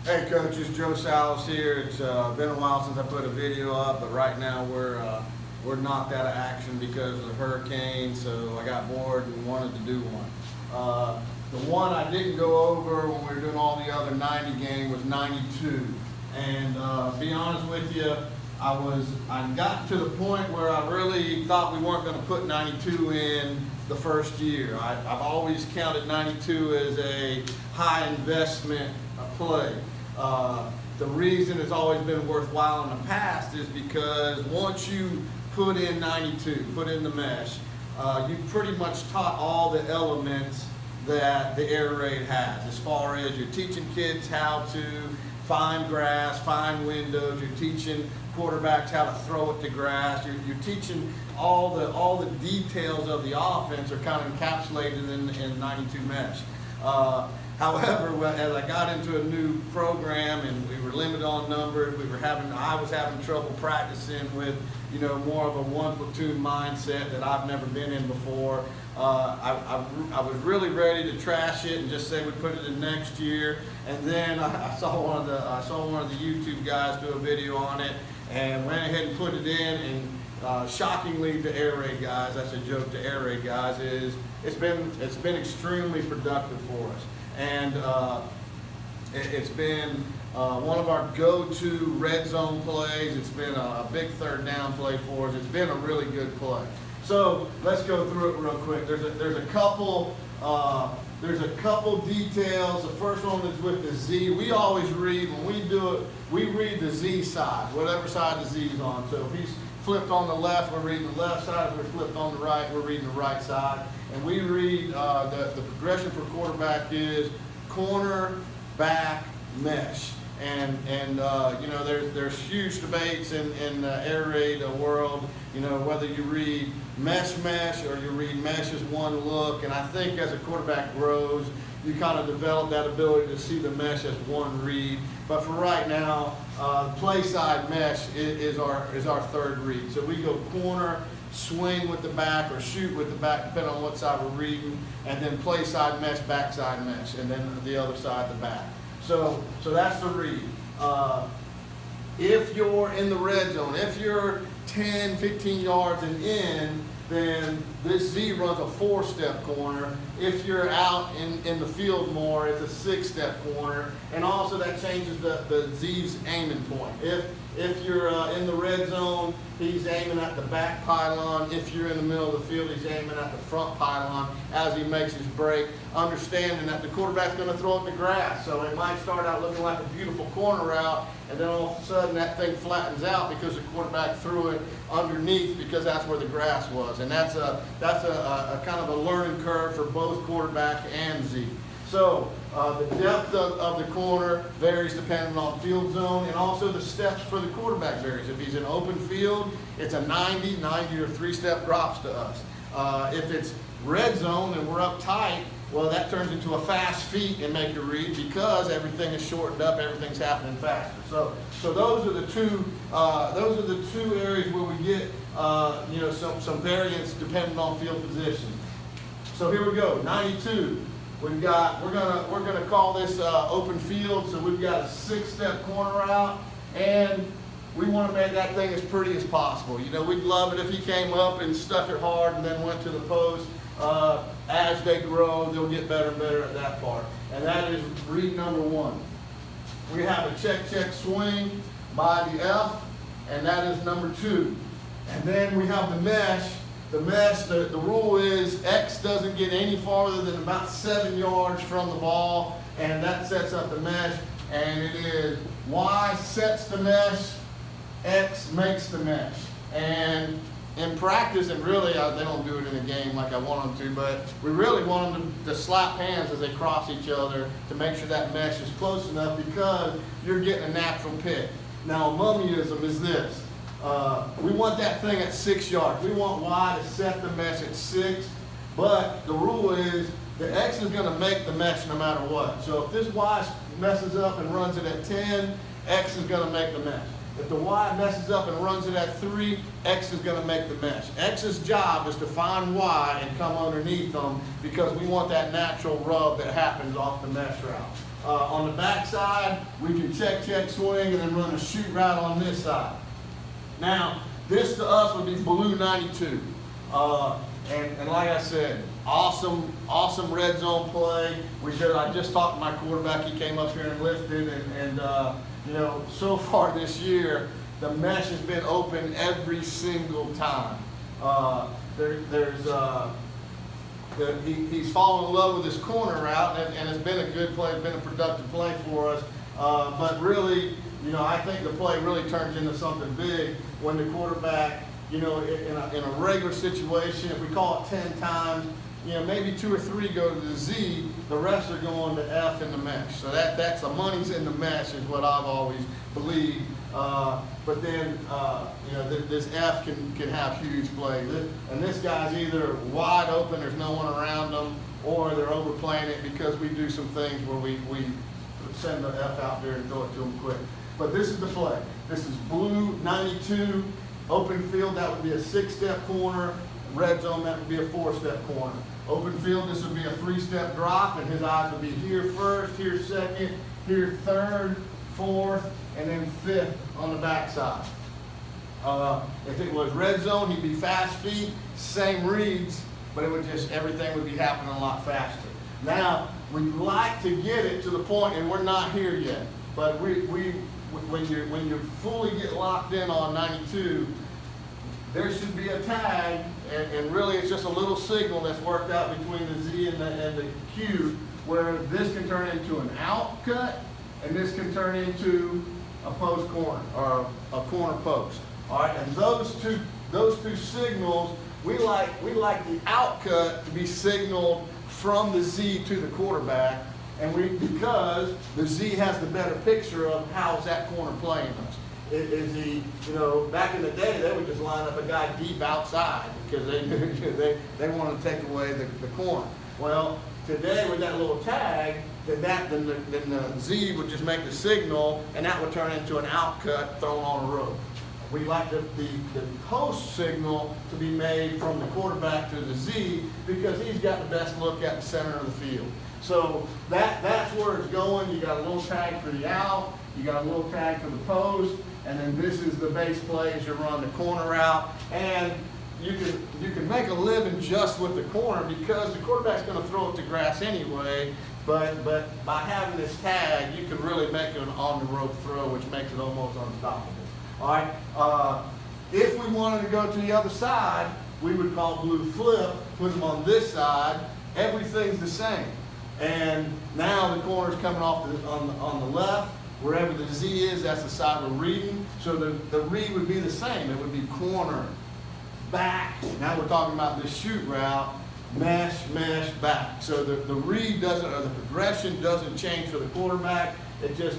Hey Coach, it's Joe Salas here. It's been a while since I put a video up, but right now we're knocked out of action because of the hurricane, so I got bored and wanted to do one. The one I didn't go over when we were doing all the other 90 game was 92. And be honest with you, I got to the point where I really thought we weren't going to put 92 in the first year. I've always counted 92 as a high investment play. The reason it's always been worthwhile in the past is because once you put in 92, put in the mesh, you pretty much taught all the elements that the air raid has, as far as you're teaching kids how to find grass, find windows, you're teaching quarterbacks how to throw it to grass, you're teaching all the details of the offense are kind of encapsulated in 92 mesh. However, as I got into a new program and we were limited on numbers, I was having trouble practicing with, more of a one platoon mindset that I've never been in before. I was really ready to trash it and just say we put it in next year. And then I saw one of the YouTube guys do a video on it and went ahead and put it in. And shockingly to air raid guys, that's a joke to air raid guys, is it's been extremely productive for us. And it's been one of our go-to red zone plays. It's been a big third down play for us. It's been a really good play. So let's go through it real quick. There's a couple details. The first one is with the Z. We always read, when we do it, we read the Z side, whatever side the Z is on. So if he's flipped on the left, we're reading the left side. If we're flipped on the right, we're reading the right side. And we read the progression for quarterback is corner, back, mesh. And there's huge debates in the air raid world, whether you read mesh or you read mesh as one look. And I think as a quarterback grows, you kind of develop that ability to see the mesh as one read. But for right now, play side mesh is our third read. So we go corner, swing with the back, or shoot with the back, depending on what side we're reading, and then play side mesh, backside mesh, and then the other side, the back. So that's the read. If you're in the red zone, if you're 10, 15 yards and in, then this Z runs a 4-step corner. If you're out in the field more, it's a 6-step corner. And also that changes the Z's aiming point. If you're in the red zone, he's aiming at the back pylon. If you're in the middle of the field, he's aiming at the front pylon as he makes his break, understanding that the quarterback's going to throw it to grass. So it might start out looking like a beautiful corner route, and then all of a sudden that thing flattens out because the quarterback threw it underneath because that's where the grass was. And that's a kind of a learning curve for both quarterback and Z. So the depth of the corner varies depending on field zone, and also the steps for the quarterback varies. If he's in open field, it's a 90 or 3-step drops to us. If it's red zone and we're up tight, well, that turns into a fast feet and make a read because everything is shortened up, everything's happening faster. So those are the two areas where we get some variance depending on field position. So here we go, 92. We're gonna call this open field. So we've got a 6-step corner route, and we want to make that thing as pretty as possible. We'd love it if he came up and stuck it hard and then went to the post. As they grow, they'll get better and better at that part. And that is read number 1. We have a check swing by the F, and that is number 2. And then we have the mesh. The mesh, the rule is X doesn't get any farther than about 7 yards from the ball, and that sets up the mesh. And it is Y sets the mesh, X makes the mesh. And in practice, and really they don't do it in a game like I want them to, but we really want them to slap hands as they cross each other to make sure that mesh is close enough because you're getting a natural pick. Now, mummyism is this. We want that thing at 6 yards. We want Y to set the mesh at 6, but the rule is the X is going to make the mesh no matter what. So if this Y messes up and runs it at 10, X is going to make the mesh. If the Y messes up and runs it at 3, X is going to make the mesh. X's job is to find Y and come underneath them because we want that natural rub that happens off the mesh route. On the back side, we can check, swing, and then run a shoot route on this side. Now, this to us would be blue 92. And like I said, awesome red zone play. I just talked to my quarterback. He came up here and lifted, and you know, so far this year, the mesh has been open every single time. He's fallen in love with this corner route, and it's been a good play, it's been a productive play for us. But really, you know, I think the play really turns into something big when the quarterback, you know, in a regular situation, if we call it 10 times, you know, maybe 2 or 3 go to the Z, the rest are going to F in the mesh. So that's the money's in the mesh is what I've always believed. But then, you know, this F can have huge plays. And this guy's either wide open, there's no one around him, or they're overplaying it because we do some things where we send the F out there and throw it to him quick. But this is the play. This is blue 92, open field, that would be a 6-step corner. Red zone, that would be a 4-step corner. Open field, this would be a 3-step drop, and his eyes would be here first, here second, here third, fourth, and then 5th on the backside. If it was red zone, he'd be fast feet, same reads, but it would just, everything would be happening a lot faster. Now, we'd like to get it to the point, and we're not here yet, but when you fully get locked in on 92, there should be a tag, and really it's just a little signal that's worked out between the Z and the Q, where this can turn into an out cut, and this can turn into a post corner, or a corner post. All right, and those two signals, we like the out cut to be signaled from the Z to the quarterback, and because the Z has the better picture of how's that corner playing us. Is he, you know, back in the day, they would just line up a guy deep outside because they want to take away the corner. Well, today with that little tag, then the Z would just make the signal, and that would turn into an out cut thrown on a rope. We like the post signal to be made from the quarterback to the Z because he's got the best look at the center of the field. So that's where it's going. You got a little tag for the out, you got a little tag for the post, and then this is the base play as you run the corner out. And you can make a living just with the corner because the quarterback's going to throw it to grass anyway. But by having this tag, you can really make an on-the-rope throw, which makes it almost unstoppable. All right. If we wanted to go to the other side, we would call blue flip, put them on this side. Everything's the same. And now the corner's coming off on the left. Wherever the Z is, that's the side we're reading. So the read would be the same. It would be corner, back. Now we're talking about this shoot route, mesh, back. So the read doesn't, or the progression doesn't change for the quarterback. It's just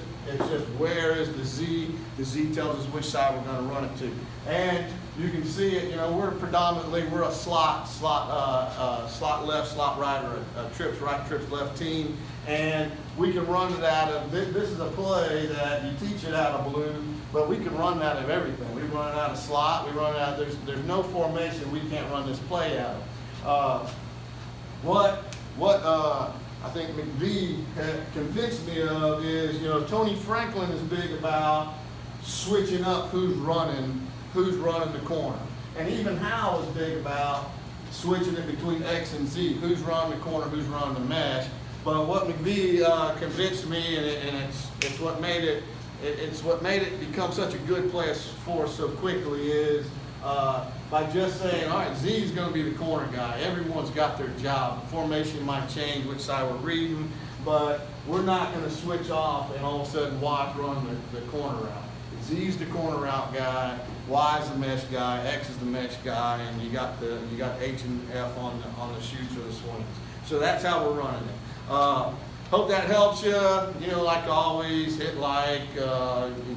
where is the Z? The Z tells us which side we're going to run it to. And you can see it, you know, we're a slot left, slot right, or a trips right, trips left team. And we can run it out of, this is a play that you teach it out of blue, but we can run out of everything. We run it out of slot, we run it out, there's no formation we can't run this play out of. What I think McVee had convinced me of is, you know, Tony Franklin is big about switching up who's running the corner. And even Howell is big about switching it between X and Z, who's running the corner, who's running the mesh. But what McVee convinced me, and it's what made it become such a good play for us so quickly, is by just saying, all right, Z's going to be the corner guy. Everyone's got their job. The formation might change which side we're reading, but we're not going to switch off and all of a sudden watch run the corner route. Z's the corner route guy, Y is the mesh guy, X is the mesh guy, and you got H and F on the shoots or the swings. So that's how we're running it. Hope that helps you. You know, like always, hit like,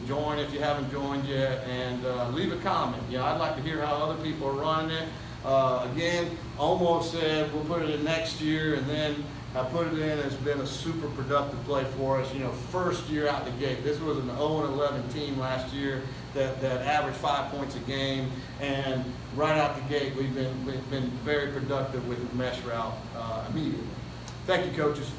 join if you haven't joined yet, and leave a comment. You know, I'd like to hear how other people are running it. Again, almost said we'll put it in next year, and then I put it in. It's been a super productive play for us. You know, first year out the gate. This was an 0-11 team last year that averaged 5 points a game, and right out the gate we've been very productive with the mesh route immediately. Thank you, coaches.